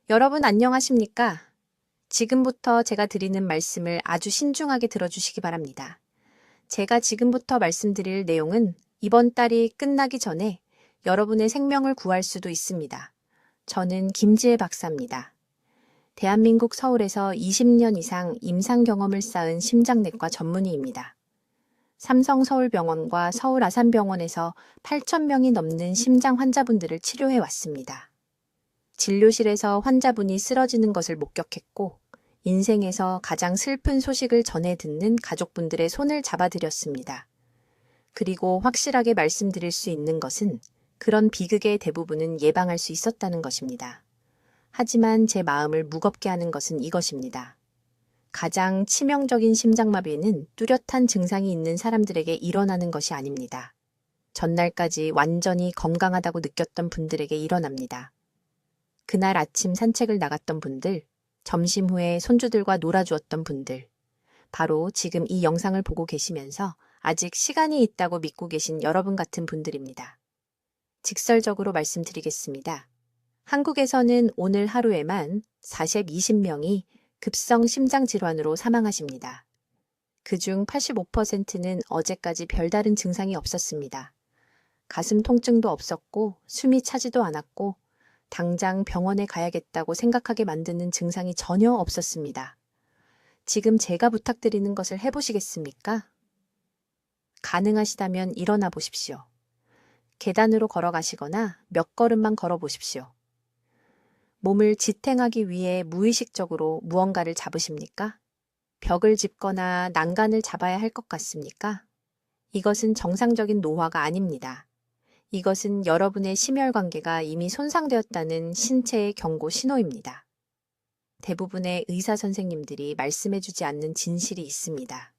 여러분 안녕하십니까? 지금부터 제가 드리는 말씀을 아주 신중하게 들어주시기 바랍니다. 제가 지금부터 말씀드릴 내용은 이번 달이 끝나기 전에 여러분의 생명을 구할 수도 있습니다. 저는 김지혜 박사입니다. 대한민국 서울에서 20년 이상 임상 경험을 쌓은 심장내과 전문의입니다. 삼성서울병원과 서울아산병원에서 8,000명이 넘는 심장 환자분들을 치료해 왔습니다. 진료실에서 환자분이 쓰러지는 것을 목격했고 인생에서 가장 슬픈 소식을 전해 듣는 가족분들의 손을 잡아드렸습니다. 그리고 확실하게 말씀드릴 수 있는 것은 그런 비극의 대부분은 예방할 수 있었다는 것입니다. 하지만 제 마음을 무겁게 하는 것은 이것입니다. 가장 치명적인 심장마비는 뚜렷한 증상이 있는 사람들에게 일어나는 것이 아닙니다. 전날까지 완전히 건강하다고 느꼈던 분들에게 일어납니다. 그날 아침 산책을 나갔던 분들, 점심 후에 손주들과 놀아주었던 분들, 바로 지금 이 영상을 보고 계시면서 아직 시간이 있다고 믿고 계신 여러분 같은 분들입니다. 직설적으로 말씀드리겠습니다. 한국에서는 오늘 하루에만 420명이 급성 심장질환으로 사망하십니다. 그중 85%는 어제까지 별다른 증상이 없었습니다. 가슴 통증도 없었고 숨이 차지도 않았고 당장 병원에 가야겠다고 생각하게 만드는 증상이 전혀 없었습니다. 지금 제가 부탁드리는 것을 해보시겠습니까? 가능하시다면 일어나 보십시오. 계단으로 걸어가시거나 몇 걸음만 걸어보십시오. 몸을 지탱하기 위해 무의식적으로 무언가를 잡으십니까? 벽을 짚거나 난간을 잡아야 할 것 같습니까? 이것은 정상적인 노화가 아닙니다. 이것은 여러분의 심혈관계가 이미 손상되었다는 신체의 경고 신호입니다. 대부분의 의사 선생님들이 말씀해주지 않는 진실이 있습니다.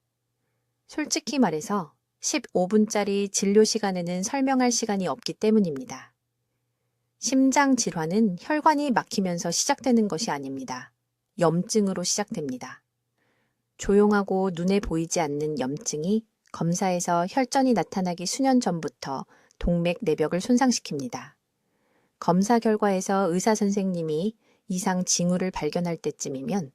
솔직히 말해서 15분짜리 진료 시간에는 설명할 시간이 없기 때문입니다. 심장 질환은 혈관이 막히면서 시작되는 것이 아닙니다. 염증으로 시작됩니다. 조용하고 눈에 보이지 않는 염증이 검사에서 혈전이 나타나기 수년 전부터 동맥 내벽을 손상시킵니다. 검사 결과에서 의사 선생님이 이상 징후를 발견할 때쯤이면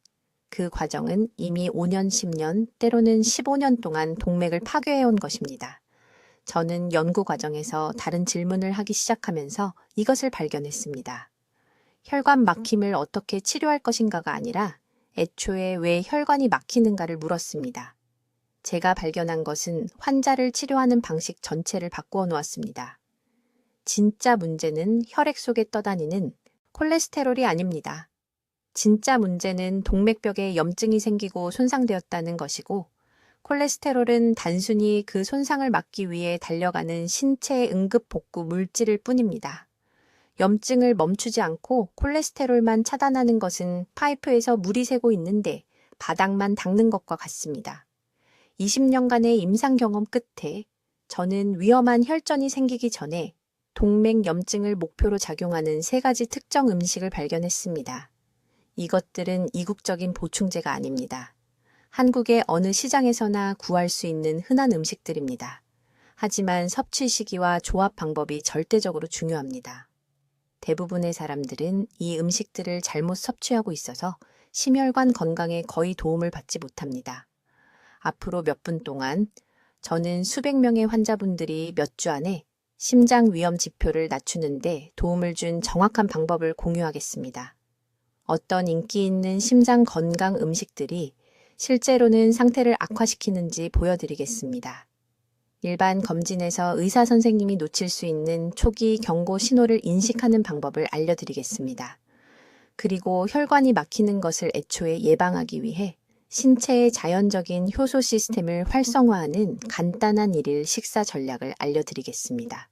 그 과정은 이미 5년, 10년, 때로는 15년 동안 동맥을 파괴해온 것입니다. 저는 연구 과정에서 다른 질문을 하기 시작하면서 이것을 발견했습니다. 혈관 막힘을 어떻게 치료할 것인가가 아니라 애초에 왜 혈관이 막히는가를 물었습니다. 제가 발견한 것은 환자를 치료하는 방식 전체를 바꾸어 놓았습니다. 진짜 문제는 혈액 속에 떠다니는 콜레스테롤이 아닙니다. 진짜 문제는 동맥벽에 염증이 생기고 손상되었다는 것이고 콜레스테롤은 단순히 그 손상을 막기 위해 달려가는 신체 응급 복구 물질일 뿐입니다. 염증을 멈추지 않고 콜레스테롤만 차단하는 것은 파이프에서 물이 새고 있는데 바닥만 닦는 것과 같습니다. 20년간의 임상 경험 끝에 저는 위험한 혈전이 생기기 전에 동맥 염증을 목표로 작용하는 3가지 특정 음식을 발견했습니다. 이것들은 이국적인 보충제가 아닙니다. 한국의 어느 시장에서나 구할 수 있는 흔한 음식들입니다. 하지만 섭취 시기와 조합 방법이 절대적으로 중요합니다. 대부분의 사람들은 이 음식들을 잘못 섭취하고 있어서 심혈관 건강에 거의 도움을 받지 못합니다. 앞으로 몇 분 동안 저는 수백 명의 환자분들이 몇 주 안에 심장 위험 지표를 낮추는데 도움을 준 정확한 방법을 공유하겠습니다. 어떤 인기 있는 심장 건강 음식들이 실제로는 상태를 악화시키는지 보여드리겠습니다. 일반 검진에서 의사 선생님이 놓칠 수 있는 초기 경고 신호를 인식하는 방법을 알려드리겠습니다. 그리고 혈관이 막히는 것을 애초에 예방하기 위해 신체의 자연적인 효소 시스템을 활성화하는 간단한 일일 식사 전략을 알려드리겠습니다.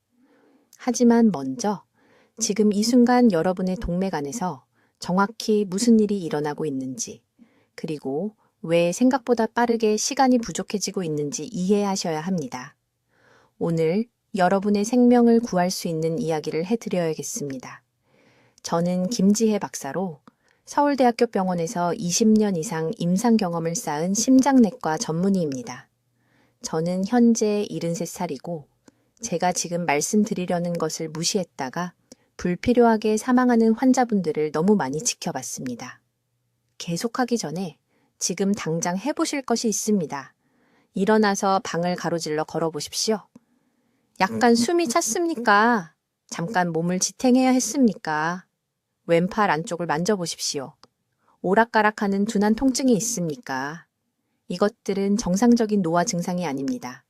하지만 먼저 지금 이 순간 여러분의 동맥 안에서 정확히 무슨 일이 일어나고 있는지, 그리고 왜 생각보다 빠르게 시간이 부족해지고 있는지 이해하셔야 합니다. 오늘 여러분의 생명을 구할 수 있는 이야기를 해드려야겠습니다. 저는 김지혜 박사로 서울대학교 병원에서 20년 이상 임상 경험을 쌓은 심장내과 전문의입니다. 저는 현재 73살이고 제가 지금 말씀드리려는 것을 무시했다가 불필요하게 사망하는 환자분들을 너무 많이 지켜봤습니다. 계속하기 전에 지금 당장 해보실 것이 있습니다. 일어나서 방을 가로질러 걸어보십시오. 약간 숨이 찼습니까? 잠깐 몸을 지탱해야 했습니까? 왼팔 안쪽을 만져보십시오. 오락가락하는 둔한 통증이 있습니까? 이것들은 정상적인 노화 증상이 아닙니다.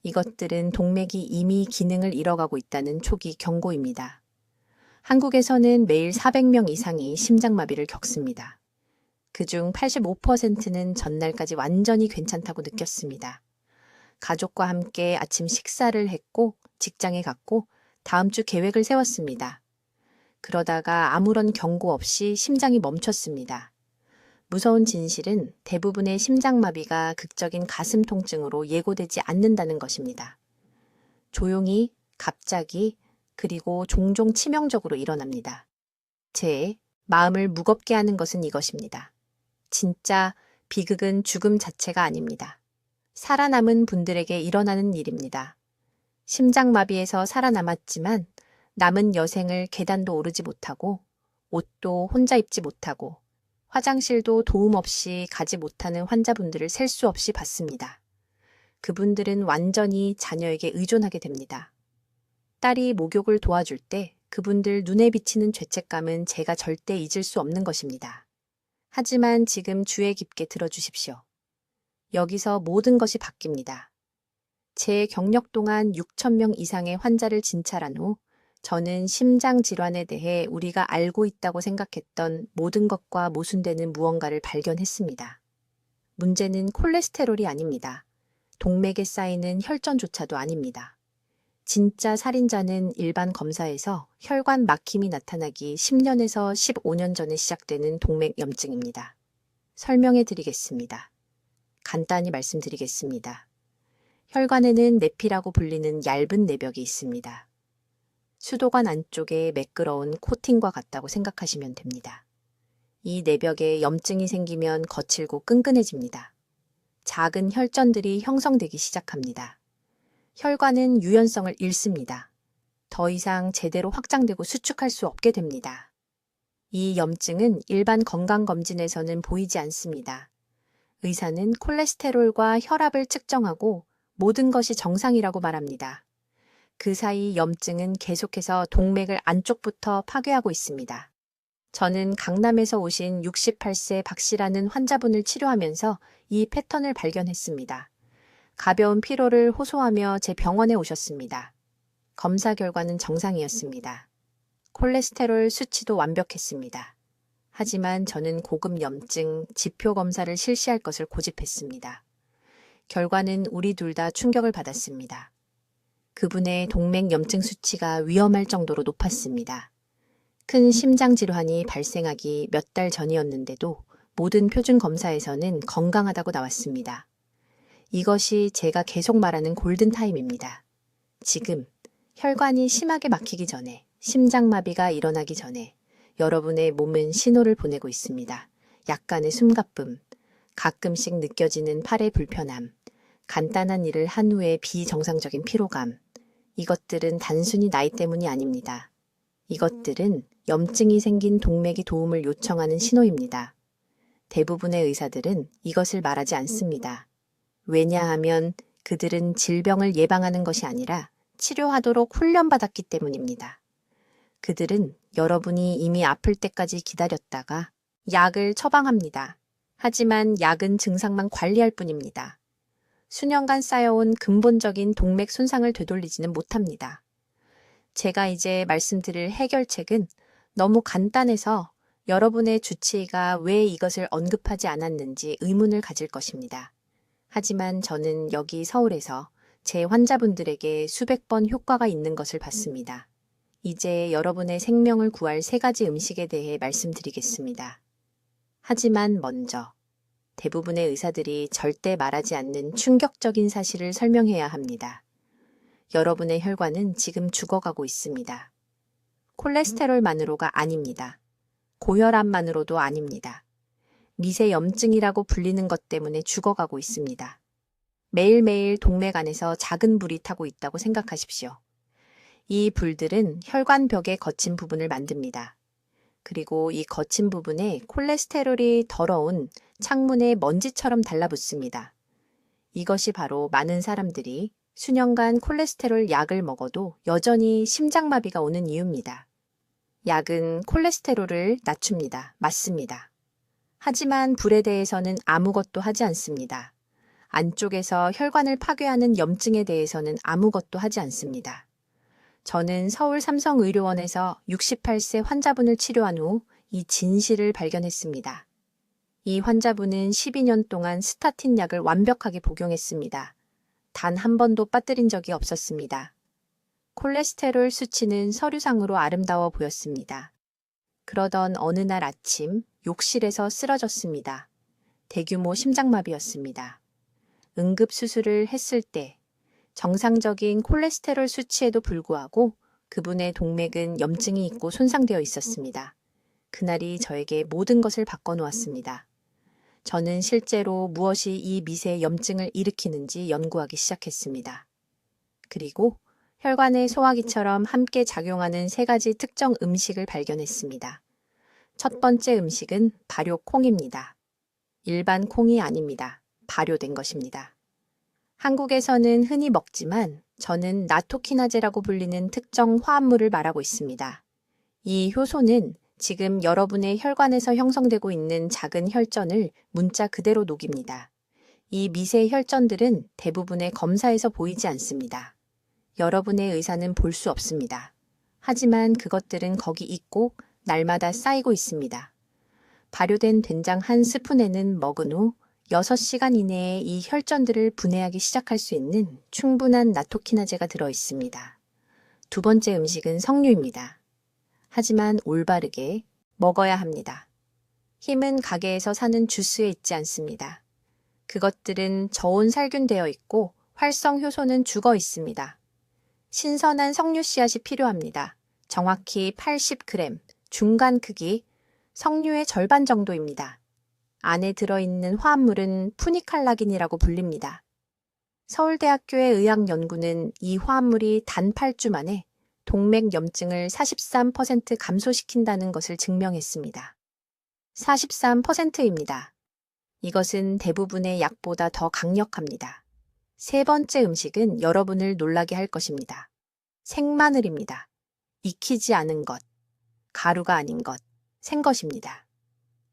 이것들은 동맥이 이미 기능을 잃어가고 있다는 초기 경고입니다. 한국에서는 매일 400명 이상이 심장마비를 겪습니다. 그중 85%는 전날까지 완전히 괜찮다고 느꼈습니다. 가족과 함께 아침 식사를 했고 직장에 갔고 다음 주 계획을 세웠습니다. 그러다가 아무런 경고 없이 심장이 멈췄습니다. 무서운 진실은 대부분의 심장마비가 극적인 가슴 통증으로 예고되지 않는다는 것입니다. 조용히, 갑자기, 그리고 종종 치명적으로 일어납니다. 제 마음을 무겁게 하는 것은 이것입니다. 진짜 비극은 죽음 자체가 아닙니다. 살아남은 분들에게 일어나는 일입니다. 심장마비에서 살아남았지만 남은 여생을 계단도 오르지 못하고 옷도 혼자 입지 못하고 화장실도 도움 없이 가지 못하는 환자분들을 셀 수 없이 봤습니다. 그분들은 완전히 자녀에게 의존하게 됩니다. 딸이 목욕을 도와줄 때 그분들 눈에 비치는 죄책감은 제가 절대 잊을 수 없는 것입니다. 하지만 지금 주의 깊게 들어주십시오. 여기서 모든 것이 바뀝니다. 제 경력 동안 6,000명 이상의 환자를 진찰한 후 저는 심장 질환에 대해 우리가 알고 있다고 생각했던 모든 것과 모순되는 무언가를 발견했습니다. 문제는 콜레스테롤이 아닙니다. 동맥에 쌓이는 혈전조차도 아닙니다. 진짜 살인자는 일반 검사에서 혈관 막힘이 나타나기 10년에서 15년 전에 시작되는 동맥염증입니다. 설명해 드리겠습니다. 간단히 말씀드리겠습니다. 혈관에는 내피라고 불리는 얇은 내벽이 있습니다. 수도관 안쪽에 매끄러운 코팅과 같다고 생각하시면 됩니다. 이 내벽에 염증이 생기면 거칠고 끈끈해집니다. 작은 혈전들이 형성되기 시작합니다. 혈관은 유연성을 잃습니다. 더 이상 제대로 확장되고 수축할 수 없게 됩니다. 이 염증은 일반 건강검진에서는 보이지 않습니다. 의사는 콜레스테롤과 혈압을 측정하고 모든 것이 정상이라고 말합니다. 그 사이 염증은 계속해서 동맥을 안쪽부터 파괴하고 있습니다. 저는 강남에서 오신 68세 박 씨라는 환자분을 치료하면서 이 패턴을 발견했습니다. 가벼운 피로를 호소하며 제 병원에 오셨습니다. 검사 결과는 정상이었습니다. 콜레스테롤 수치도 완벽했습니다. 하지만 저는 고급 염증 지표 검사를 실시할 것을 고집했습니다. 결과는 우리 둘 다 충격을 받았습니다. 그분의 동맥 염증 수치가 위험할 정도로 높았습니다. 큰 심장 질환이 발생하기 몇 달 전이었는데도 모든 표준 검사에서는 건강하다고 나왔습니다. 이것이 제가 계속 말하는 골든타임입니다. 지금 혈관이 심하게 막히기 전에, 심장마비가 일어나기 전에 여러분의 몸은 신호를 보내고 있습니다. 약간의 숨가쁨, 가끔씩 느껴지는 팔의 불편함, 간단한 일을 한 후의 비정상적인 피로감. 이것들은 단순히 나이 때문이 아닙니다. 이것들은 염증이 생긴 동맥이 도움을 요청하는 신호입니다. 대부분의 의사들은 이것을 말하지 않습니다. 왜냐하면 그들은 질병을 예방하는 것이 아니라 치료하도록 훈련받았기 때문입니다. 그들은 여러분이 이미 아플 때까지 기다렸다가 약을 처방합니다. 하지만 약은 증상만 관리할 뿐입니다. 수년간 쌓여온 근본적인 동맥 손상을 되돌리지는 못합니다. 제가 이제 말씀드릴 해결책은 너무 간단해서 여러분의 주치의가 왜 이것을 언급하지 않았는지 의문을 가질 것입니다. 하지만 저는 여기 서울에서 제 환자분들에게 수백 번 효과가 있는 것을 봤습니다. 이제 여러분의 생명을 구할 3가지 음식에 대해 말씀드리겠습니다. 하지만 먼저 대부분의 의사들이 절대 말하지 않는 충격적인 사실을 설명해야 합니다. 여러분의 혈관은 지금 죽어가고 있습니다. 콜레스테롤만으로가 아닙니다. 고혈압만으로도 아닙니다. 미세염증이라고 불리는 것 때문에 죽어가고 있습니다. 매일매일 동맥 안에서 작은 불이 타고 있다고 생각하십시오. 이 불들은 혈관벽의 거친 부분을 만듭니다. 그리고 이 거친 부분에 콜레스테롤이 더러운 창문에 먼지처럼 달라붙습니다. 이것이 바로 많은 사람들이 수년간 콜레스테롤 약을 먹어도 여전히 심장마비가 오는 이유입니다. 약은 콜레스테롤을 낮춥니다. 맞습니다. 하지만 불에 대해서는 아무것도 하지 않습니다. 안쪽에서 혈관을 파괴하는 염증에 대해서는 아무것도 하지 않습니다. 저는 서울 삼성의료원에서 68세 환자분을 치료한 후 이 진실을 발견했습니다. 이 환자분은 12년 동안 스타틴 약을 완벽하게 복용했습니다. 단 한 번도 빠뜨린 적이 없었습니다. 콜레스테롤 수치는 서류상으로 아름다워 보였습니다. 그러던 어느 날 아침 욕실에서 쓰러졌습니다. 대규모 심장마비였습니다. 응급수술을 했을 때 정상적인 콜레스테롤 수치에도 불구하고 그분의 동맥은 염증이 있고 손상되어 있었습니다. 그날이 저에게 모든 것을 바꿔놓았습니다. 저는 실제로 무엇이 이 미세 염증을 일으키는지 연구하기 시작했습니다. 그리고 혈관의 소화기처럼 함께 작용하는 3가지 특정 음식을 발견했습니다. 첫 번째 음식은 발효콩입니다. 일반 콩이 아닙니다. 발효된 것입니다. 한국에서는 흔히 먹지만 저는 나토키나제라고 불리는 특정 화합물을 말하고 있습니다. 이 효소는 지금 여러분의 혈관에서 형성되고 있는 작은 혈전을 문자 그대로 녹입니다. 이 미세 혈전들은 대부분의 검사에서 보이지 않습니다. 여러분의 의사는 볼 수 없습니다. 하지만 그것들은 거기 있고 날마다 쌓이고 있습니다. 발효된 된장 한 스푼에는 먹은 후 6시간 이내에 이 혈전들을 분해하기 시작할 수 있는 충분한 나토키나제가 들어 있습니다. 두 번째 음식은 석류입니다. 하지만 올바르게 먹어야 합니다. 힘은 가게에서 사는 주스에 있지 않습니다. 그것들은 저온 살균되어 있고 활성 효소는 죽어 있습니다. 신선한 석류 씨앗이 필요합니다. 정확히 80g, 중간 크기, 석류의 절반 정도입니다. 안에 들어있는 화합물은 푸니칼라긴이라고 불립니다. 서울대학교의 의학연구는 이 화합물이 단 8주 만에 동맥 염증을 43% 감소시킨다는 것을 증명했습니다. 43%입니다. 이것은 대부분의 약보다 더 강력합니다. 세 번째 음식은 여러분을 놀라게 할 것입니다. 생마늘입니다. 익히지 않은 것, 가루가 아닌 것, 생것입니다.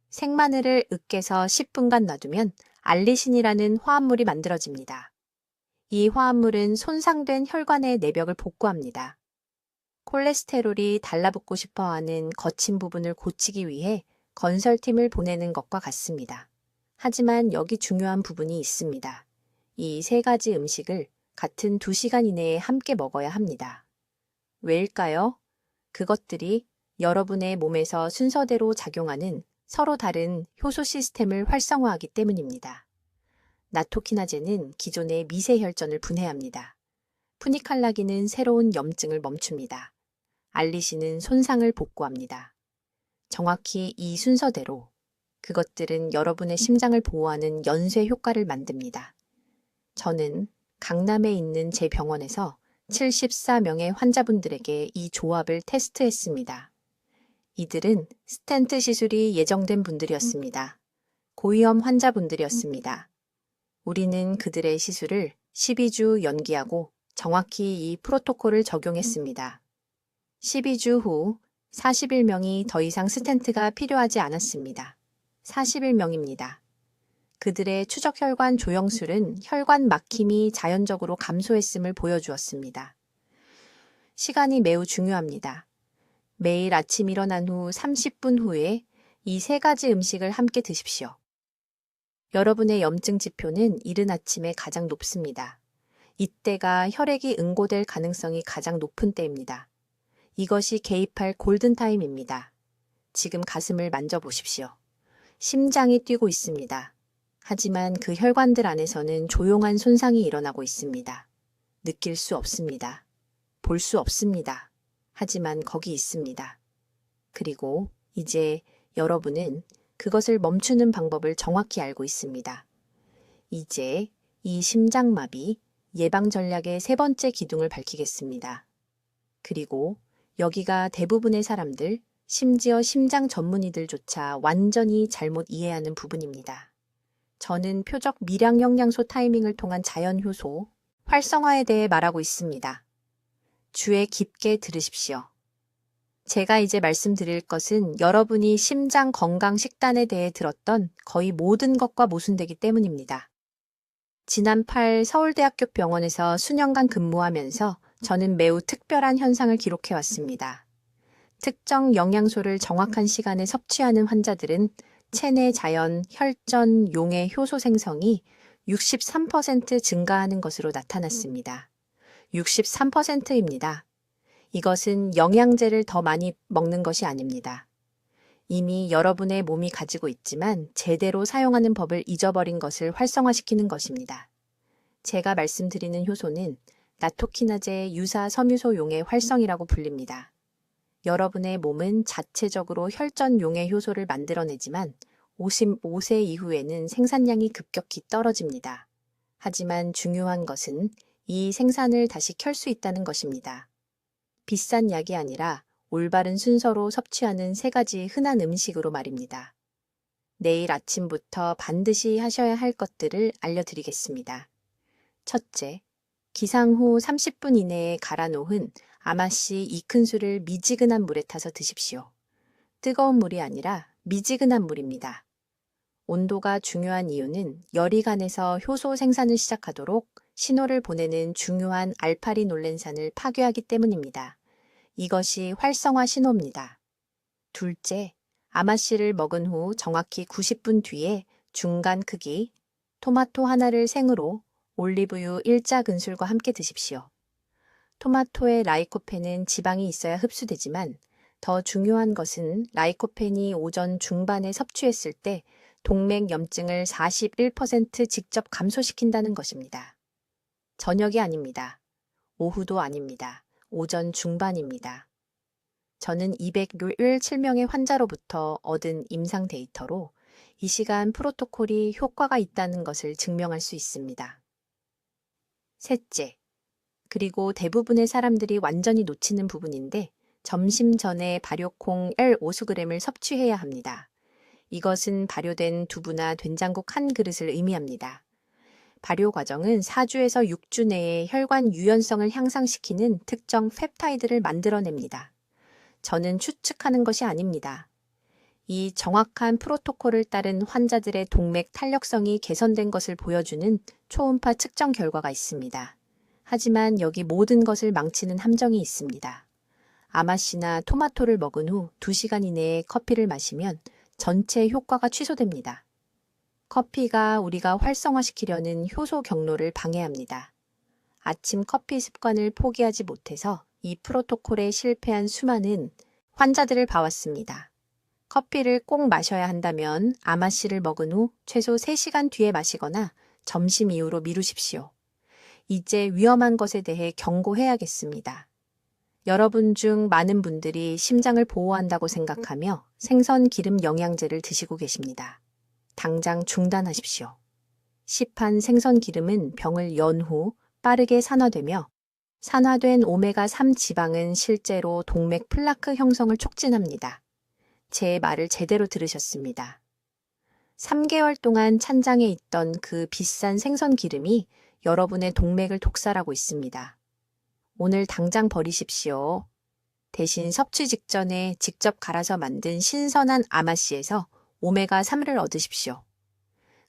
생마늘을 으깨서 10분간 놔두면 알리신이라는 화합물이 만들어집니다. 이 화합물은 손상된 혈관의 내벽을 복구합니다. 콜레스테롤이 달라붙고 싶어하는 거친 부분을 고치기 위해 건설팀을 보내는 것과 같습니다. 하지만 여기 중요한 부분이 있습니다. 이 3가지 음식을 같은 2시간 이내에 함께 먹어야 합니다. 왜일까요? 그것들이 여러분의 몸에서 순서대로 작용하는 서로 다른 효소 시스템을 활성화하기 때문입니다. 나토키나제는 기존의 미세 혈전을 분해합니다. 푸니칼라긴은 새로운 염증을 멈춥니다. 알리신은 손상을 복구합니다. 정확히 이 순서대로 그것들은 여러분의 심장을 보호하는 연쇄 효과를 만듭니다. 저는 강남에 있는 제 병원에서 74명의 환자분들에게 이 조합을 테스트했습니다. 이들은 스텐트 시술이 예정된 분들이었습니다. 고위험 환자분들이었습니다. 우리는 그들의 시술을 12주 연기하고 정확히 이 프로토콜을 적용했습니다. 12주 후 41명이 더 이상 스텐트가 필요하지 않았습니다. 41명입니다. 그들의 추적혈관 조영술은 혈관 막힘이 자연적으로 감소했음을 보여주었습니다. 시간이 매우 중요합니다. 매일 아침 일어난 후 30분 후에 이 3가지 음식을 함께 드십시오. 여러분의 염증 지표는 이른 아침에 가장 높습니다. 이때가 혈액이 응고될 가능성이 가장 높은 때입니다. 이것이 개입할 골든타임입니다. 지금 가슴을 만져보십시오. 심장이 뛰고 있습니다. 하지만 그 혈관들 안에서는 조용한 손상이 일어나고 있습니다. 느낄 수 없습니다. 볼 수 없습니다. 하지만 거기 있습니다. 그리고 이제 여러분은 그것을 멈추는 방법을 정확히 알고 있습니다. 이제 이 심장마비 예방 전략의 3번째 기둥을 밝히겠습니다. 그리고 여기가 대부분의 사람들, 심지어 심장 전문의들조차 완전히 잘못 이해하는 부분입니다. 저는 표적 미량 영양소 타이밍을 통한 자연 효소, 활성화에 대해 말하고 있습니다. 주의 깊게 들으십시오. 제가 이제 말씀드릴 것은 여러분이 심장 건강 식단에 대해 들었던 거의 모든 것과 모순되기 때문입니다. 지난 8 서울대학교 병원에서 수년간 근무하면서 저는 매우 특별한 현상을 기록해왔습니다. 특정 영양소를 정확한 시간에 섭취하는 환자들은 체내 자연, 혈전, 용의 효소 생성이 63% 증가하는 것으로 나타났습니다. 63%입니다. 이것은 영양제를 더 많이 먹는 것이 아닙니다. 이미 여러분의 몸이 가지고 있지만 제대로 사용하는 법을 잊어버린 것을 활성화시키는 것입니다. 제가 말씀드리는 효소는 나토키나제 유사 섬유소용의 활성이라고 불립니다. 여러분의 몸은 자체적으로 혈전 용의 효소를 만들어내지만 55세 이후에는 생산량이 급격히 떨어집니다. 하지만 중요한 것은 이 생산을 다시 켤 수 있다는 것입니다. 비싼 약이 아니라 올바른 순서로 섭취하는 3가지 흔한 음식으로 말입니다. 내일 아침부터 반드시 하셔야 할 것들을 알려드리겠습니다. 첫째, 기상 후 30분 이내에 갈아 놓은 아마씨 2큰술을 미지근한 물에 타서 드십시오. 뜨거운 물이 아니라 미지근한 물입니다. 온도가 중요한 이유는 열이 간에서 효소 생산을 시작하도록 신호를 보내는 중요한 알파리놀렌산을 파괴하기 때문입니다. 이것이 활성화 신호입니다. 둘째, 아마씨를 먹은 후 정확히 90분 뒤에 중간 크기 토마토 하나를 생으로 올리브유 1작은술과 함께 드십시오. 토마토의 라이코펜은 지방이 있어야 흡수되지만 더 중요한 것은 라이코펜이 오전 중반에 섭취했을 때 동맥염증을 41% 직접 감소시킨다는 것입니다. 저녁이 아닙니다. 오후도 아닙니다. 오전 중반입니다. 저는 207명의 환자로부터 얻은 임상 데이터로 이 시간 프로토콜이 효과가 있다는 것을 증명할 수 있습니다. 셋째, 그리고 대부분의 사람들이 완전히 놓치는 부분인데 점심 전에 발효콩 1/5g을 섭취해야 합니다. 이것은 발효된 두부나 된장국 1그릇을 의미합니다. 발효 과정은 4주에서 6주 내에 혈관 유연성을 향상시키는 특정 펩타이드를 만들어냅니다. 저는 추측하는 것이 아닙니다. 이 정확한 프로토콜을 따른 환자들의 동맥 탄력성이 개선된 것을 보여주는 초음파 측정 결과가 있습니다. 하지만 여기 모든 것을 망치는 함정이 있습니다. 아마씨나 토마토를 먹은 후 2시간 이내에 커피를 마시면 전체 효과가 취소됩니다. 커피가 우리가 활성화시키려는 효소 경로를 방해합니다. 아침 커피 습관을 포기하지 못해서 이 프로토콜에 실패한 수많은 환자들을 봐왔습니다. 커피를 꼭 마셔야 한다면 아마씨를 먹은 후 최소 3시간 뒤에 마시거나 점심 이후로 미루십시오. 이제 위험한 것에 대해 경고해야겠습니다. 여러분 중 많은 분들이 심장을 보호한다고 생각하며 생선 기름 영양제를 드시고 계십니다. 당장 중단하십시오. 시판 생선 기름은 병을 연 후 빠르게 산화되며 산화된 오메가3 지방은 실제로 동맥 플라크 형성을 촉진합니다. 제 말을 제대로 들으셨습니다. 3개월 동안 찬장에 있던 그 비싼 생선 기름이 여러분의 동맥을 독살하고 있습니다. 오늘 당장 버리십시오. 대신 섭취 직전에 직접 갈아서 만든 신선한 아마씨에서 오메가3를 얻으십시오.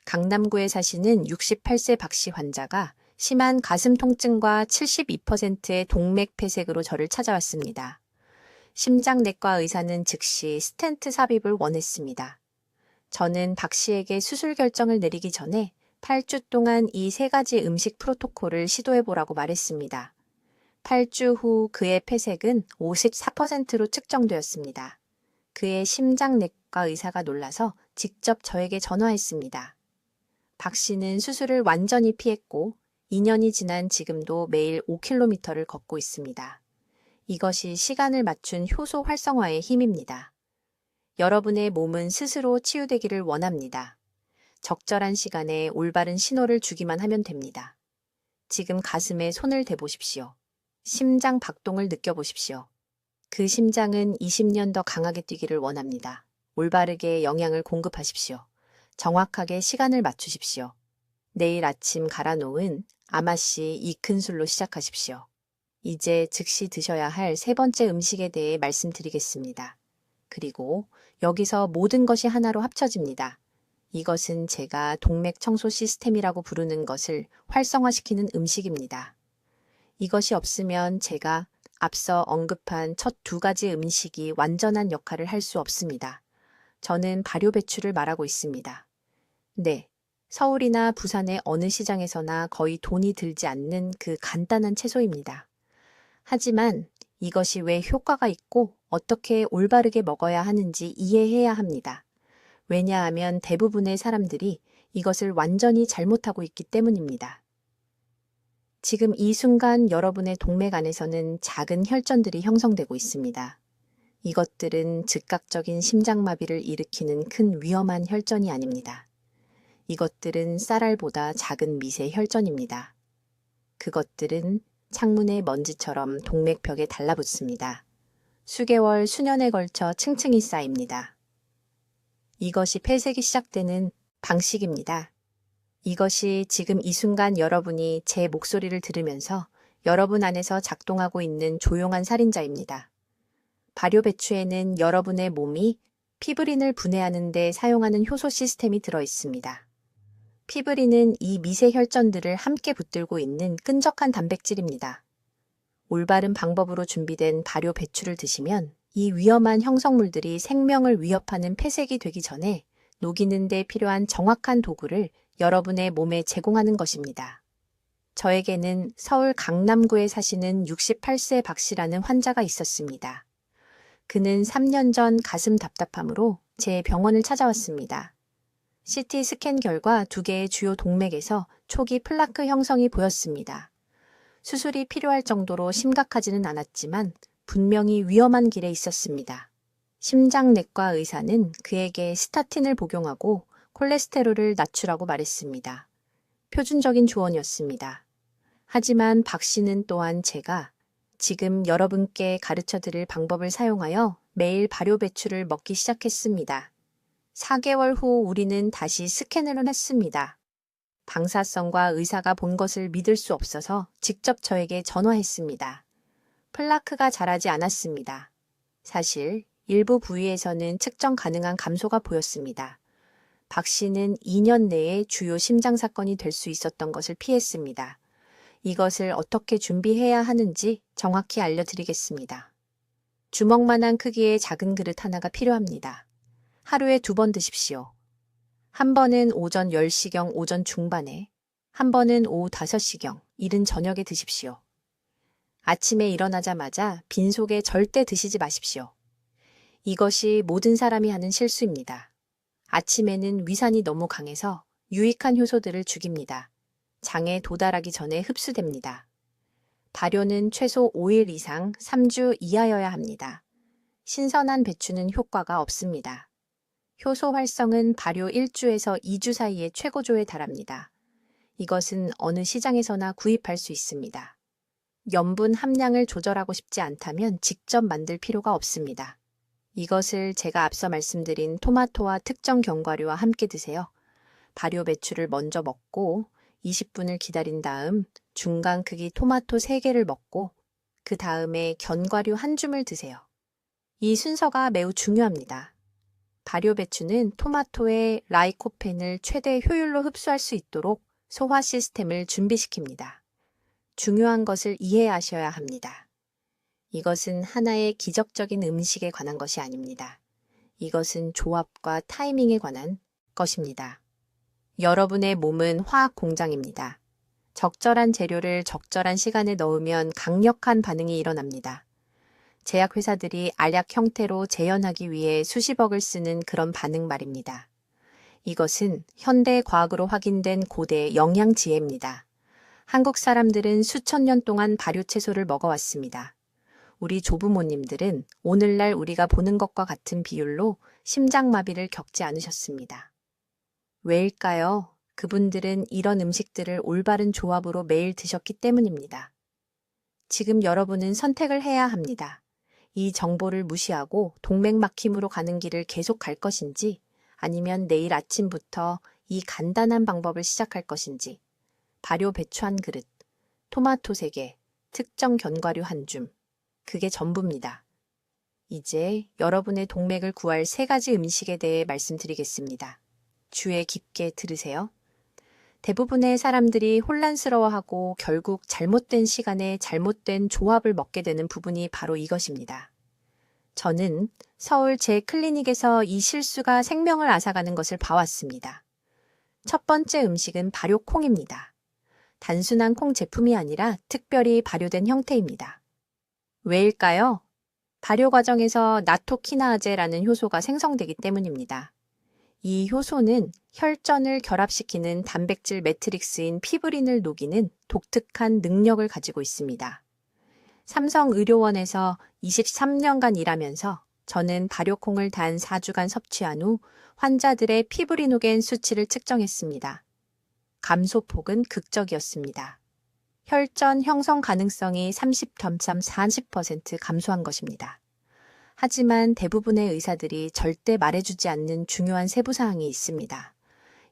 강남구에 사시는 68세 박씨 환자가 심한 가슴 통증과 72%의 동맥 폐색으로 저를 찾아왔습니다. 심장내과 의사는 즉시 스텐트 삽입을 원했습니다. 저는 박 씨에게 수술 결정을 내리기 전에 8주 동안 이 3가지 음식 프로토콜을 시도해보라고 말했습니다. 8주 후 그의 폐색은 54%로 측정되었습니다. 그의 심장내과 의사가 놀라서 직접 저에게 전화했습니다. 박 씨는 수술을 완전히 피했고 2년이 지난 지금도 매일 5km를 걷고 있습니다. 이것이 시간을 맞춘 효소 활성화의 힘입니다. 여러분의 몸은 스스로 치유되기를 원합니다. 적절한 시간에 올바른 신호를 주기만 하면 됩니다. 지금 가슴에 손을 대보십시오. 심장 박동을 느껴보십시오. 그 심장은 20년 더 강하게 뛰기를 원합니다. 올바르게 영양을 공급하십시오. 정확하게 시간을 맞추십시오. 내일 아침 갈아 놓은 아마씨 이 큰 술로 시작하십시오. 이제 즉시 드셔야 할 세 번째 음식에 대해 말씀드리겠습니다. 그리고 여기서 모든 것이 하나로 합쳐집니다. 이것은 제가 동맥 청소 시스템이라고 부르는 것을 활성화시키는 음식입니다. 이것이 없으면 제가 앞서 언급한 첫 두 가지 음식이 완전한 역할을 할 수 없습니다. 저는 발효 배추를 말하고 있습니다. 네, 서울이나 부산의 어느 시장에서나 거의 돈이 들지 않는 그 간단한 채소입니다. 하지만 이것이 왜 효과가 있고 어떻게 올바르게 먹어야 하는지 이해해야 합니다. 왜냐하면 대부분의 사람들이 이것을 완전히 잘못하고 있기 때문입니다. 지금 이 순간 여러분의 동맥 안에서는 작은 혈전들이 형성되고 있습니다. 이것들은 즉각적인 심장마비를 일으키는 큰 위험한 혈전이 아닙니다. 이것들은 쌀알보다 작은 미세 혈전입니다. 그것들은 창문의 먼지처럼 동맥벽에 달라붙습니다. 수개월, 수년에 걸쳐 층층이 쌓입니다. 이것이 폐색이 시작되는 방식입니다. 이것이 지금 이 순간 여러분이 제 목소리를 들으면서 여러분 안에서 작동하고 있는 조용한 살인자입니다. 발효 배추에는 여러분의 몸이 피브린을 분해하는 데 사용하는 효소 시스템이 들어 있습니다. 피브린은 이 미세 혈전들을 함께 붙들고 있는 끈적한 단백질입니다. 올바른 방법으로 준비된 발효 배추를 드시면 이 위험한 형성물들이 생명을 위협하는 폐색이 되기 전에 녹이는 데 필요한 정확한 도구를 여러분의 몸에 제공하는 것입니다. 저에게는 서울 강남구에 사시는 68세 박 씨라는 환자가 있었습니다. 그는 3년 전 가슴 답답함으로 제 병원을 찾아왔습니다. CT 스캔 결과 2개의 주요 동맥에서 초기 플라크 형성이 보였습니다. 수술이 필요할 정도로 심각하지는 않았지만 분명히 위험한 길에 있었습니다. 심장내과 의사는 그에게 스타틴을 복용하고 콜레스테롤을 낮추라고 말했습니다. 표준적인 조언이었습니다. 하지만 박 씨는 또한 제가 지금 여러분께 가르쳐 드릴 방법을 사용하여 매일 발효 배추를 먹기 시작했습니다. 4개월 후 우리는 다시 스캔을 했습니다. 방사성과 의사가 본 것을 믿을 수 없어서 직접 저에게 전화했습니다. 플라크가 자라지 않았습니다. 사실 일부 부위에서는 측정 가능한 감소가 보였습니다. 박 씨는 2년 내에 주요 심장 사건이 될 수 있었던 것을 피했습니다. 이것을 어떻게 준비해야 하는지 정확히 알려드리겠습니다. 주먹만한 크기의 작은 그릇 하나가 필요합니다. 하루에 2번 드십시오. 한 번은 오전 10시경 오전 중반에, 한 번은 오후 5시경 이른 저녁에 드십시오. 아침에 일어나자마자 빈속에 절대 드시지 마십시오. 이것이 모든 사람이 하는 실수입니다. 아침에는 위산이 너무 강해서 유익한 효소들을 죽입니다. 장에 도달하기 전에 흡수됩니다. 발효는 최소 5일 이상 3주 이하여야 합니다. 신선한 배추는 효과가 없습니다. 효소 활성은 발효 1주에서 2주 사이에 최고조에 달합니다. 이것은 어느 시장에서나 구입할 수 있습니다. 염분 함량을 조절하고 싶지 않다면 직접 만들 필요가 없습니다. 이것을 제가 앞서 말씀드린 토마토와 특정 견과류와 함께 드세요. 발효 배추를 먼저 먹고 20분을 기다린 다음 중간 크기 토마토 3개를 먹고 그 다음에 견과류 한 줌을 드세요. 이 순서가 매우 중요합니다. 발효 배추는 토마토의 라이코펜을 최대 효율로 흡수할 수 있도록 소화 시스템을 준비시킵니다. 중요한 것을 이해하셔야 합니다. 이것은 하나의 기적적인 음식에 관한 것이 아닙니다. 이것은 조합과 타이밍에 관한 것입니다. 여러분의 몸은 화학 공장입니다. 적절한 재료를 적절한 시간에 넣으면 강력한 반응이 일어납니다. 제약회사들이 알약 형태로 재현하기 위해 수십억을 쓰는 그런 반응 말입니다. 이것은 현대 과학으로 확인된 고대 영양지혜입니다. 한국 사람들은 수천 년 동안 발효채소를 먹어왔습니다. 우리 조부모님들은 오늘날 우리가 보는 것과 같은 비율로 심장마비를 겪지 않으셨습니다. 왜일까요? 그분들은 이런 음식들을 올바른 조합으로 매일 드셨기 때문입니다. 지금 여러분은 선택을 해야 합니다. 이 정보를 무시하고 동맥 막힘으로 가는 길을 계속 갈 것인지 아니면 내일 아침부터 이 간단한 방법을 시작할 것인지 발효 배추 한 그릇, 토마토 3개, 특정 견과류 한 줌. 그게 전부입니다. 이제 여러분의 동맥을 구할 3가지 음식에 대해 말씀드리겠습니다. 주의 깊게 들으세요. 대부분의 사람들이 혼란스러워하고 결국 잘못된 시간에 잘못된 조합을 먹게 되는 부분이 바로 이것입니다. 저는 서울 제 클리닉에서 이 실수가 생명을 앗아가는 것을 봐왔습니다. 첫 번째 음식은 발효콩입니다. 단순한 콩 제품이 아니라 특별히 발효된 형태입니다. 왜일까요? 발효 과정에서 나토키나아제라는 효소가 생성되기 때문입니다. 이 효소는 혈전을 결합시키는 단백질 매트릭스인 피브린을 녹이는 독특한 능력을 가지고 있습니다. 삼성의료원에서 23년간 일하면서 저는 발효콩을 단 4주간 섭취한 후 환자들의 피브리노겐 수치를 측정했습니다. 감소폭은 극적이었습니다. 혈전 형성 가능성이 30% 감소한 것입니다. 하지만 대부분의 의사들이 절대 말해주지 않는 중요한 세부사항이 있습니다.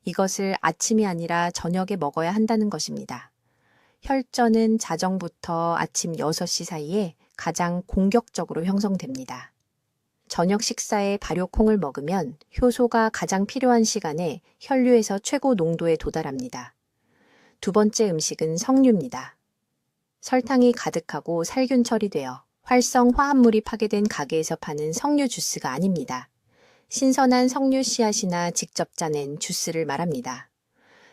이것을 아침이 아니라 저녁에 먹어야 한다는 것입니다. 혈전은 자정부터 아침 6시 사이에 가장 공격적으로 형성됩니다. 저녁 식사에 발효콩을 먹으면 효소가 가장 필요한 시간에 혈류에서 최고 농도에 도달합니다. 두 번째 음식은 석류입니다. 설탕이 가득하고 살균 처리되어 활성 화합물이 파괴된 가게에서 파는 석류 주스가 아닙니다. 신선한 석류 씨앗이나 직접 짜낸 주스를 말합니다.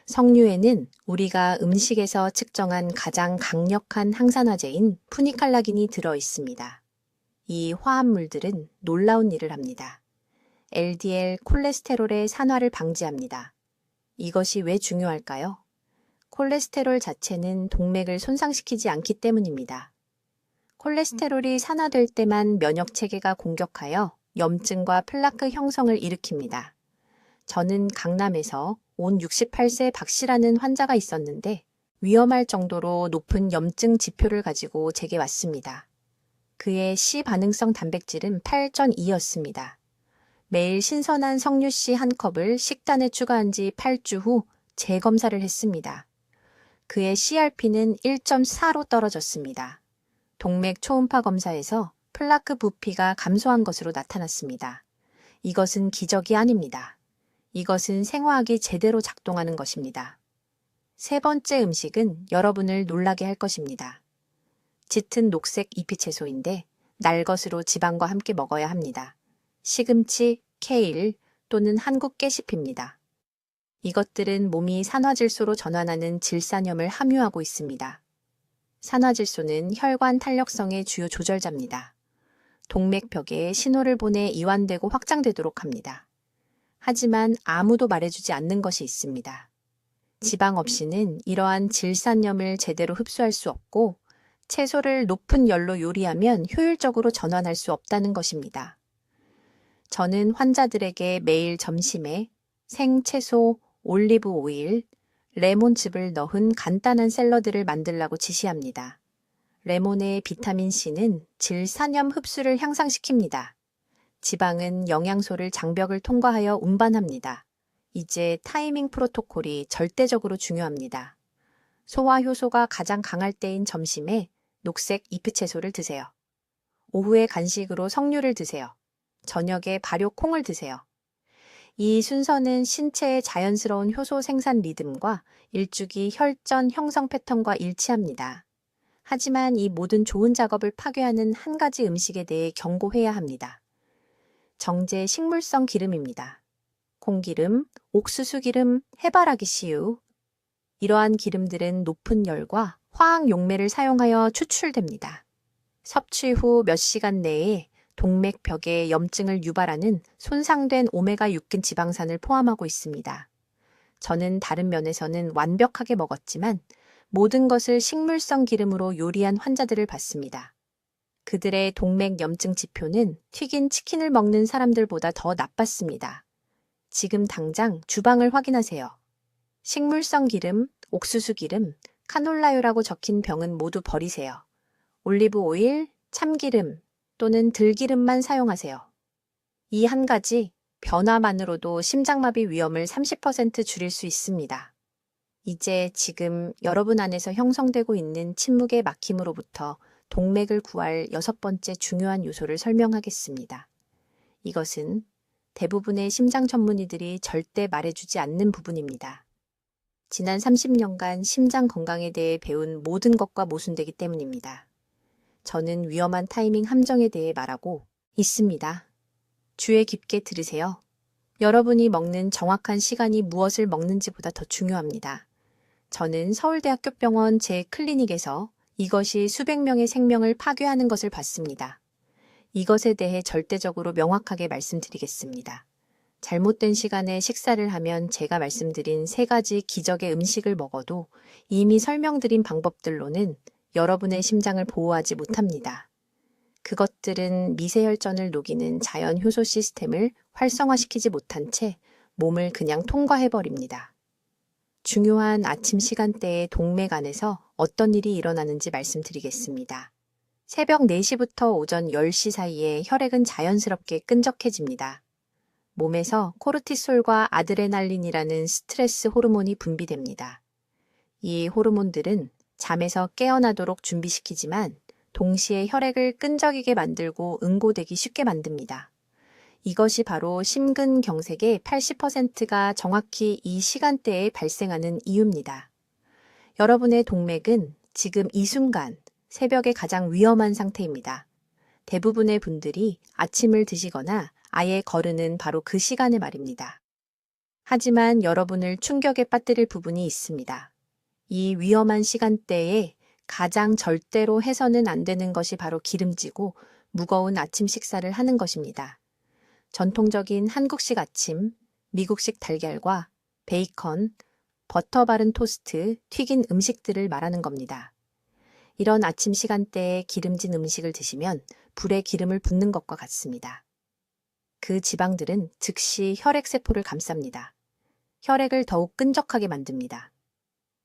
석류에는 우리가 음식에서 측정한 가장 강력한 항산화제인 푸니칼라긴이 들어 있습니다. 이 화합물들은 놀라운 일을 합니다. LDL 콜레스테롤의 산화를 방지합니다. 이것이 왜 중요할까요? 콜레스테롤 자체는 동맥을 손상시키지 않기 때문입니다. 콜레스테롤이 산화될 때만 면역 체계가 공격하여 염증과 플라크 형성을 일으킵니다. 저는 강남에서 온 68세 박씨라는 환자가 있었는데 위험할 정도로 높은 염증 지표를 가지고 제게 왔습니다. 그의 C 반응성 단백질은 8.2였습니다. 매일 신선한 석류씨 한 컵을 식단에 추가한 지 8주 후 재검사를 했습니다. 그의 CRP는 1.4로 떨어졌습니다. 동맥 초음파 검사에서 플라크 부피가 감소한 것으로 나타났습니다. 이것은 기적이 아닙니다. 이것은 생화학이 제대로 작동하는 것입니다. 세 번째 음식은 여러분을 놀라게 할 것입니다. 짙은 녹색 잎이채소인데 날것으로 지방과 함께 먹어야 합니다. 시금치, 케일 또는 한국 깨씹입니다. 이것들은 몸이 산화질소로 전환하는 질산염을 함유하고 있습니다. 산화질소는 혈관 탄력성의 주요 조절자입니다. 동맥벽에 신호를 보내 이완되고 확장되도록 합니다. 하지만 아무도 말해주지 않는 것이 있습니다. 지방 없이는 이러한 질산염을 제대로 흡수할 수 없고 채소를 높은 열로 요리하면 효율적으로 전환할 수 없다는 것입니다. 저는 환자들에게 매일 점심에 생채소, 올리브 오일, 레몬즙을 넣은 간단한 샐러드를 만들라고 지시합니다. 레몬의 비타민C는 질산염 흡수를 향상시킵니다. 지방은 영양소를 장벽을 통과하여 운반합니다. 이제 타이밍 프로토콜이 절대적으로 중요합니다. 소화 효소가 가장 강할 때인 점심에 녹색 잎채소를 드세요. 오후에 간식으로 석류를 드세요. 저녁에 발효콩을 드세요. 이 순서는 신체의 자연스러운 효소 생산 리듬과 일주기 혈전 형성 패턴과 일치합니다. 하지만 이 모든 좋은 작업을 파괴하는 한 가지 음식에 대해 경고해야 합니다. 정제 식물성 기름입니다. 콩기름, 옥수수 기름, 해바라기 씨유. 이러한 기름들은 높은 열과 화학 용매를 사용하여 추출됩니다. 섭취 후 몇 시간 내에 동맥벽에 염증을 유발하는 손상된 오메가6근 지방산을 포함하고 있습니다. 저는 다른 면에서는 완벽하게 먹었지만 모든 것을 식물성 기름으로 요리한 환자들을 봤습니다. 그들의 동맥 염증 지표는 튀긴 치킨을 먹는 사람들보다 더 나빴습니다. 지금 당장 주방을 확인하세요. 식물성 기름, 옥수수 기름, 카놀라유라고 적힌 병은 모두 버리세요. 올리브 오일, 참기름 또는 들기름만 사용하세요. 이 한 가지 변화만으로도 심장마비 위험을 30% 줄일 수 있습니다. 이제 지금 여러분 안에서 형성되고 있는 침묵의 막힘으로부터 동맥을 구할 6번째 중요한 요소를 설명하겠습니다. 이것은 대부분의 심장 전문의들이 절대 말해주지 않는 부분입니다. 지난 30년간 심장 건강에 대해 배운 모든 것과 모순되기 때문입니다. 저는 위험한 타이밍 함정에 대해 말하고 있습니다. 주의 깊게 들으세요. 여러분이 먹는 정확한 시간이 무엇을 먹는지보다 더 중요합니다. 저는 서울대학교 병원 제 클리닉에서 이것이 수백 명의 생명을 파괴하는 것을 봤습니다. 이것에 대해 절대적으로 명확하게 말씀드리겠습니다. 잘못된 시간에 식사를 하면 제가 말씀드린 3가지 기적의 음식을 먹어도 이미 설명드린 방법들로는 여러분의 심장을 보호하지 못합니다. 그것들은 미세혈전을 녹이는 자연 효소 시스템을 활성화시키지 못한 채 몸을 그냥 통과해버립니다. 중요한 아침 시간대에 동맥 안에서 어떤 일이 일어나는지 말씀드리겠습니다. 새벽 4시부터 오전 10시 사이에 혈액은 자연스럽게 끈적해집니다. 몸에서 코르티솔과 아드레날린이라는 스트레스 호르몬이 분비됩니다. 이 호르몬들은 잠에서 깨어나도록 준비시키지만 동시에 혈액을 끈적이게 만들고 응고되기 쉽게 만듭니다. 이것이 바로 심근경색의 80%가 정확히 이 시간대에 발생하는 이유입니다. 여러분의 동맥은 지금 이 순간 새벽에 가장 위험한 상태입니다. 대부분의 분들이 아침을 드시거나 아예 거르는 바로 그 시간에 말입니다. 하지만 여러분을 충격에 빠뜨릴 부분이 있습니다. 이 위험한 시간대에 가장 절대로 해서는 안 되는 것이 바로 기름지고 무거운 아침 식사를 하는 것입니다. 전통적인 한국식 아침, 미국식 달걀과 베이컨, 버터 바른 토스트, 튀긴 음식들을 말하는 겁니다. 이런 아침 시간대에 기름진 음식을 드시면 불에 기름을 붓는 것과 같습니다. 그 지방들은 즉시 혈액세포를 감쌉니다. 혈액을 더욱 끈적하게 만듭니다.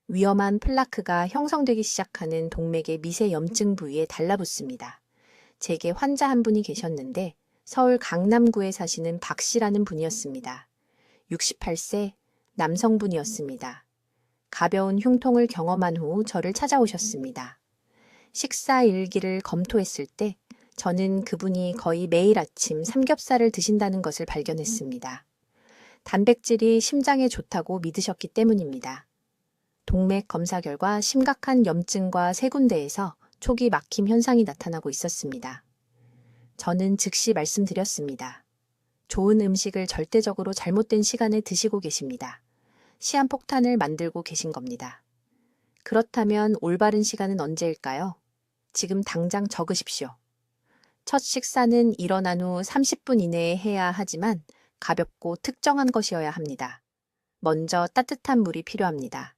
위험한 플라크가 형성되기 시작하는 동맥의 미세 염증 부위에 달라붙습니다. 제게 환자 한 분이 계셨는데 서울 강남구에 사시는 박 씨라는 분이었습니다. 68세 남성분이었습니다. 가벼운 흉통을 경험한 후 저를 찾아오셨습니다. 식사 일기를 검토했을 때 저는 그분이 거의 매일 아침 삼겹살을 드신다는 것을 발견했습니다. 단백질이 심장에 좋다고 믿으셨기 때문입니다. 동맥 검사 결과 심각한 염증과 3군데에서 초기 막힘 현상이 나타나고 있었습니다. 저는 즉시 말씀드렸습니다. 좋은 음식을 절대적으로 잘못된 시간에 드시고 계십니다. 시한폭탄을 만들고 계신 겁니다. 그렇다면 올바른 시간은 언제일까요? 지금 당장 적으십시오. 첫 식사는 일어난 후 30분 이내에 해야 하지만 가볍고 특정한 것이어야 합니다. 먼저 따뜻한 물이 필요합니다.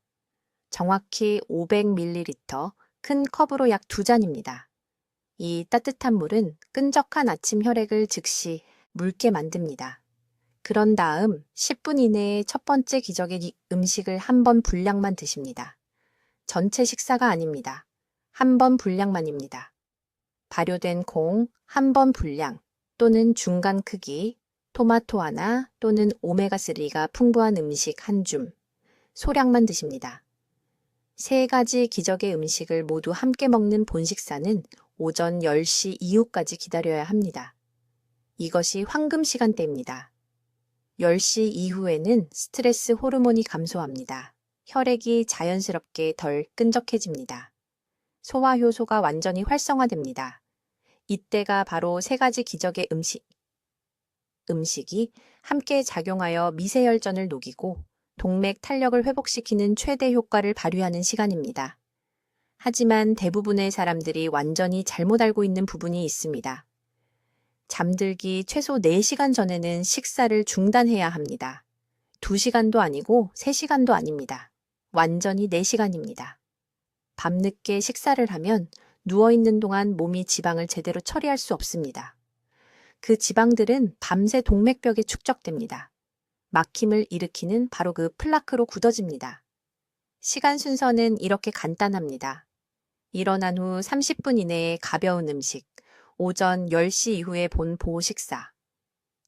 정확히 500ml, 큰 컵으로 약 2잔입니다. 이 따뜻한 물은 끈적한 아침 혈액을 즉시 묽게 만듭니다. 그런 다음 10분 이내에 첫 번째 기적의 음식을 한 번 분량만 드십니다. 전체 식사가 아닙니다. 한 번 분량만입니다. 발효된 콩 한 번 분량 또는 중간 크기, 토마토 하나 또는 오메가3가 풍부한 음식 한 줌, 소량만 드십니다. 3가지 기적의 음식을 모두 함께 먹는 본식사는 오전 10시 이후까지 기다려야 합니다. 이것이 황금 시간대입니다. 10시 이후에는 스트레스 호르몬이 감소합니다. 혈액이 자연스럽게 덜 끈적해집니다. 소화효소가 완전히 활성화됩니다. 이때가 바로 3가지 기적의 음식이 함께 작용하여 미세혈전을 녹이고 동맥 탄력을 회복시키는 최대 효과를 발휘하는 시간입니다. 하지만 대부분의 사람들이 완전히 잘못 알고 있는 부분이 있습니다. 잠들기 최소 4시간 전에는 식사를 중단해야 합니다. 2시간도 아니고 3시간도 아닙니다. 완전히 4시간입니다. 밤늦게 식사를 하면 누워있는 동안 몸이 지방을 제대로 처리할 수 없습니다. 그 지방들은 밤새 동맥벽에 축적됩니다. 막힘을 일으키는 바로 그 플라크로 굳어집니다. 시간 순서는 이렇게 간단합니다. 일어난 후 30분 이내에 가벼운 음식, 오전 10시 이후에 본보호 식사,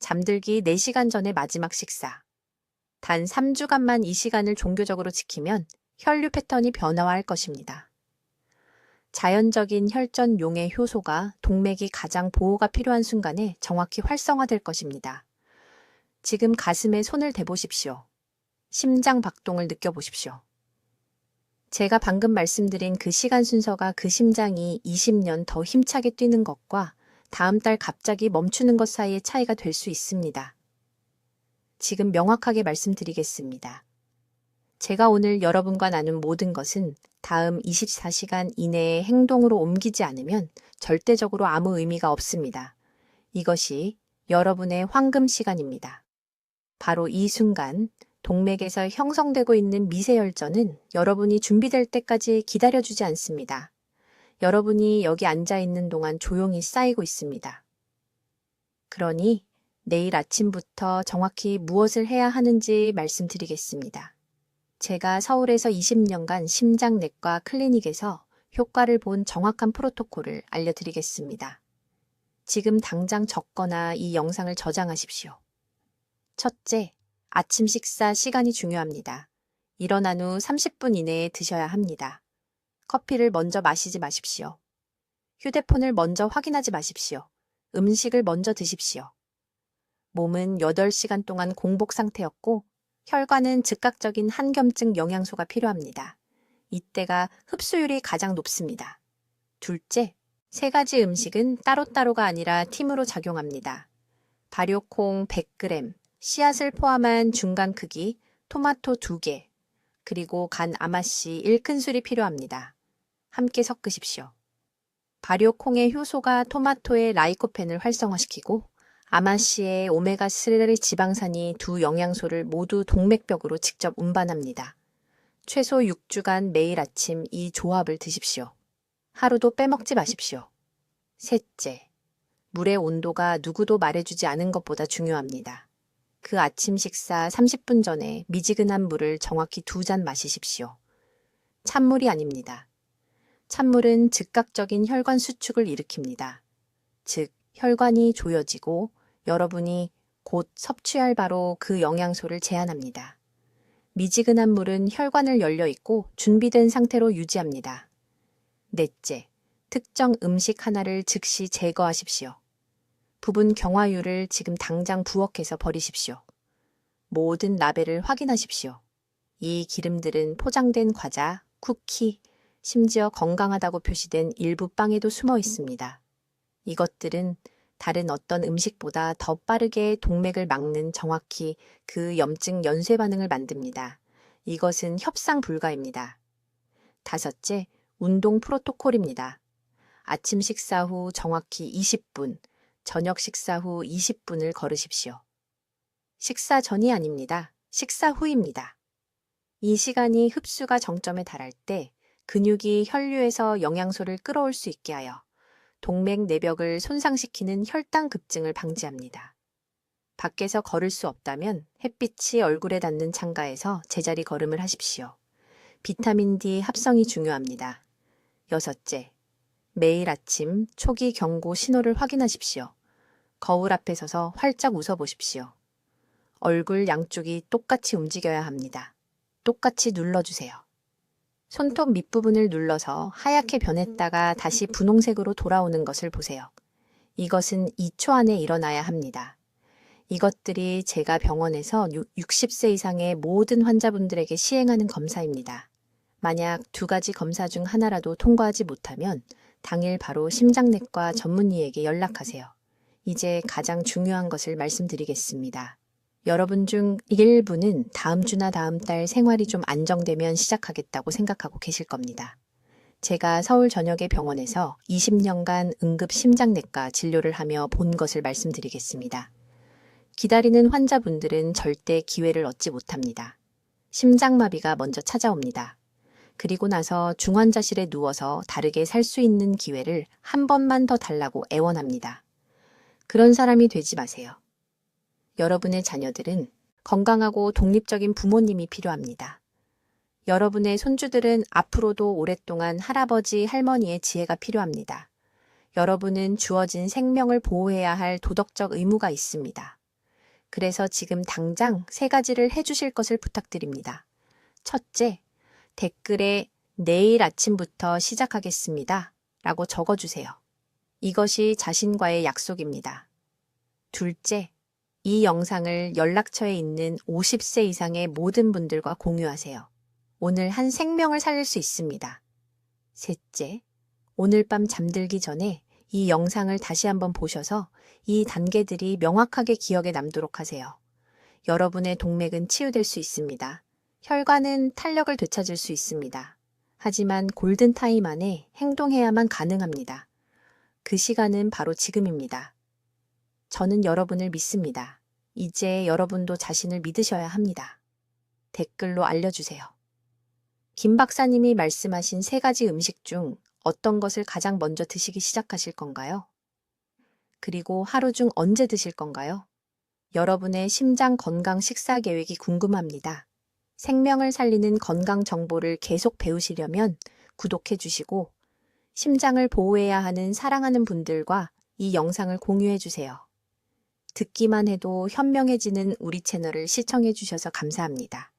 잠들기 4시간 전에 마지막 식사. 단 3주간만 이 시간을 종교적으로 지키면 혈류 패턴이 변화할 것입니다. 자연적인 혈전 용의 효소가 동맥이 가장 보호가 필요한 순간에 정확히 활성화될 것입니다. 지금 가슴에 손을 대보십시오. 심장 박동을 느껴보십시오. 제가 방금 말씀드린 그 시간 순서가 그 심장이 20년 더 힘차게 뛰는 것과 다음 달 갑자기 멈추는 것 사이의 차이가 될 수 있습니다. 지금 명확하게 말씀드리겠습니다. 제가 오늘 여러분과 나눈 모든 것은 다음 24시간 이내에 행동으로 옮기지 않으면 절대적으로 아무 의미가 없습니다. 이것이 여러분의 황금 시간입니다. 바로 이 순간 동맥에서 형성되고 있는 미세혈전은 여러분이 준비될 때까지 기다려주지 않습니다. 여러분이 여기 앉아 있는 동안 조용히 쌓이고 있습니다. 그러니 내일 아침부터 정확히 무엇을 해야 하는지 말씀드리겠습니다. 제가 서울에서 20년간 심장내과 클리닉에서 효과를 본 정확한 프로토콜을 알려드리겠습니다. 지금 당장 적거나 이 영상을 저장하십시오. 첫째, 아침 식사 시간이 중요합니다. 일어난 후 30분 이내에 드셔야 합니다. 커피를 먼저 마시지 마십시오. 휴대폰을 먼저 확인하지 마십시오. 음식을 먼저 드십시오. 몸은 8시간 동안 공복 상태였고 혈관은 즉각적인 한겸증 영양소가 필요합니다. 이때가 흡수율이 가장 높습니다. 둘째, 3가지 음식은 따로따로가 아니라 팀으로 작용합니다. 발효콩 100g, 씨앗을 포함한 중간 크기, 토마토 2개, 그리고 간 아마씨 1큰술이 필요합니다. 함께 섞으십시오. 발효콩의 효소가 토마토의 라이코펜을 활성화시키고 아마씨의 오메가3 지방산이 두 영양소를 모두 동맥벽으로 직접 운반합니다. 최소 6주간 매일 아침 이 조합을 드십시오. 하루도 빼먹지 마십시오. 셋째, 물의 온도가 누구도 말해주지 않은 것보다 중요합니다. 그 아침 식사 30분 전에 미지근한 물을 정확히 2잔 마시십시오. 찬물이 아닙니다. 찬물은 즉각적인 혈관 수축을 일으킵니다. 즉, 혈관이 조여지고 여러분이 곧 섭취할 바로 그 영양소를 제한합니다. 미지근한 물은 혈관을 열려 있고 준비된 상태로 유지합니다. 넷째, 특정 음식 하나를 즉시 제거하십시오. 부분 경화유를 지금 당장 부엌에서 버리십시오. 모든 라벨을 확인하십시오. 이 기름들은 포장된 과자, 쿠키, 심지어 건강하다고 표시된 일부 빵에도 숨어 있습니다. 이것들은 다른 어떤 음식보다 더 빠르게 동맥을 막는 정확히 그 염증 연쇄 반응을 만듭니다. 이것은 협상 불가입니다. 다섯째, 운동 프로토콜입니다. 아침 식사 후 정확히 20분, 저녁 식사 후 20분을 걸으십시오. 식사 전이 아닙니다. 식사 후입니다. 이 시간이 흡수가 정점에 달할 때 근육이 혈류에서 영양소를 끌어올 수 있게 하여 동맥 내벽을 손상시키는 혈당 급증을 방지합니다. 밖에서 걸을 수 없다면 햇빛이 얼굴에 닿는 창가에서 제자리 걸음을 하십시오. 비타민 D 합성이 중요합니다. 여섯째, 매일 아침 초기 경고 신호를 확인하십시오. 거울 앞에 서서 활짝 웃어보십시오. 얼굴 양쪽이 똑같이 움직여야 합니다. 똑같이 눌러주세요. 손톱 밑부분을 눌러서 하얗게 변했다가 다시 분홍색으로 돌아오는 것을 보세요. 이것은 2초 안에 일어나야 합니다. 이것들이 제가 병원에서 60세 이상의 모든 환자분들에게 시행하는 검사입니다. 만약 2가지 검사 중 하나라도 통과하지 못하면 당일 바로 심장내과 전문의에게 연락하세요. 이제 가장 중요한 것을 말씀드리겠습니다. 여러분 중 일부는 다음 주나 다음 달 생활이 좀 안정되면 시작하겠다고 생각하고 계실 겁니다. 제가 서울 전역의 병원에서 20년간 응급 심장내과 진료를 하며 본 것을 말씀드리겠습니다. 기다리는 환자분들은 절대 기회를 얻지 못합니다. 심장마비가 먼저 찾아옵니다. 그리고 나서 중환자실에 누워서 다르게 살 수 있는 기회를 한 번만 더 달라고 애원합니다. 그런 사람이 되지 마세요. 여러분의 자녀들은 건강하고 독립적인 부모님이 필요합니다. 여러분의 손주들은 앞으로도 오랫동안 할아버지, 할머니의 지혜가 필요합니다. 여러분은 주어진 생명을 보호해야 할 도덕적 의무가 있습니다. 그래서 지금 당장 3가지를 해주실 것을 부탁드립니다. 첫째, 댓글에 내일 아침부터 시작하겠습니다. 라고 적어주세요. 이것이 자신과의 약속입니다. 둘째, 이 영상을 연락처에 있는 50세 이상의 모든 분들과 공유하세요. 오늘 한 생명을 살릴 수 있습니다. 셋째, 오늘 밤 잠들기 전에 이 영상을 다시 한번 보셔서 이 단계들이 명확하게 기억에 남도록 하세요. 여러분의 동맥은 치유될 수 있습니다. 혈관은 탄력을 되찾을 수 있습니다. 하지만 골든타임 안에 행동해야만 가능합니다. 그 시간은 바로 지금입니다. 저는 여러분을 믿습니다. 이제 여러분도 자신을 믿으셔야 합니다. 댓글로 알려주세요. 김 박사님이 말씀하신 3가지 음식 중 어떤 것을 가장 먼저 드시기 시작하실 건가요? 그리고 하루 중 언제 드실 건가요? 여러분의 심장 건강 식사 계획이 궁금합니다. 생명을 살리는 건강 정보를 계속 배우시려면 구독해 주시고 심장을 보호해야 하는 사랑하는 분들과 이 영상을 공유해 주세요. 듣기만 해도 현명해지는 우리 채널을 시청해 주셔서 감사합니다.